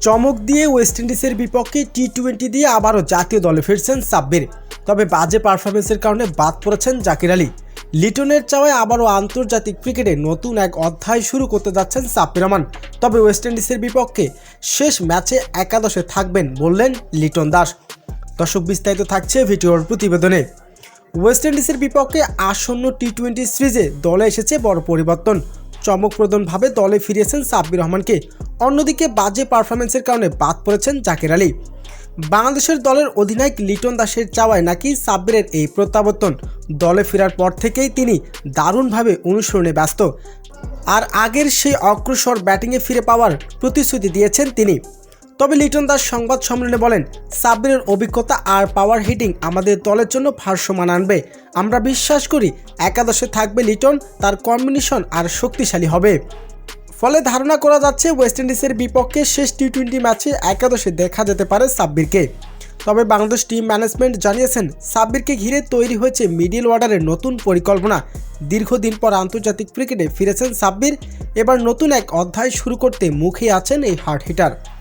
চমক দিয়ে ওয়েস্ট ইন্ডিজের বিপক্ষে টি-20 দিয়ে আবারও জাতীয় দলে ফিরছেন সাব্বির। তবে বাজে পারফরমেন্সের কারণে বাদ পড়েছেন জাকির আলী। লিটনের চাওয়ায় আবারও আন্তর্জাতিক ক্রিকেটে নতুন এক অধ্যায় শুরু করতে যাচ্ছেন সাব্বির রহমান। তবে ওয়েস্ট ইন্ডিজের বিপক্ষে শেষ ম্যাচে একাদশে থাকবেন বললেন লিটন দাস। দর্শক, বিস্তারিত থাকছে ভিডিওর প্রতিবেদনে। ওয়েস্ট ইন্ডিজের বিপক্ষে আসন্ন টি-20 সিরিজে দলে এসেছে বড় পরিবর্তন। চমকপ্রদভাবে দলে ফিরিয়েছেন সাব্বির রহমানকে। অন্যদিকে বাজে পারফরমেন্সের কারণে বাদ পড়েছেন জাকির আলী। বাংলাদেশের দলের অধিনায়ক লিটন দাসের চাওয়ায় নাকি সাব্বিরের এই প্রত্যাবর্তন। দলে ফেরার পর থেকেই তিনি দারুণভাবে অনুশীলনে ব্যস্ত। আর আগের সেই অগ্রসর ব্যাটিংয়ে ফিরে পাওয়ার প্রতিশ্রুতি দিয়েছেন তিনি। তবে লিটন দাস সংবাদ সম্মেলনে বলেন, সাব্বিরের অভিজ্ঞতা আর পাওয়ার হিটিং আমাদের দলের জন্য ভারসাম্য আনবে। আমরা বিশ্বাস করি একাদশে থাকবে লিটন, তার কম্বিনেশন আর শক্তিশালী হবে। ফলে ধারণা করা যাচ্ছে ওয়েস্ট ইন্ডিজের বিপক্ষে শেষ টি-20 ম্যাচে একাদশে দেখা যেতে পারে সাব্বিরকে। তবে বাংলাদেশ টিম ম্যানেজমেন্ট জানিয়েছেন, সাব্বিরকে ঘিরে তৈরি হয়েছে মিডল অর্ডারের নতুন পরিকল্পনা। দীর্ঘদিন পর আন্তর্জাতিক ক্রিকেটে ফিরেছেন সাব্বির। এবার নতুন এক অধ্যায় শুরু করতে মুখে আছেন এই হার্ড হিটার।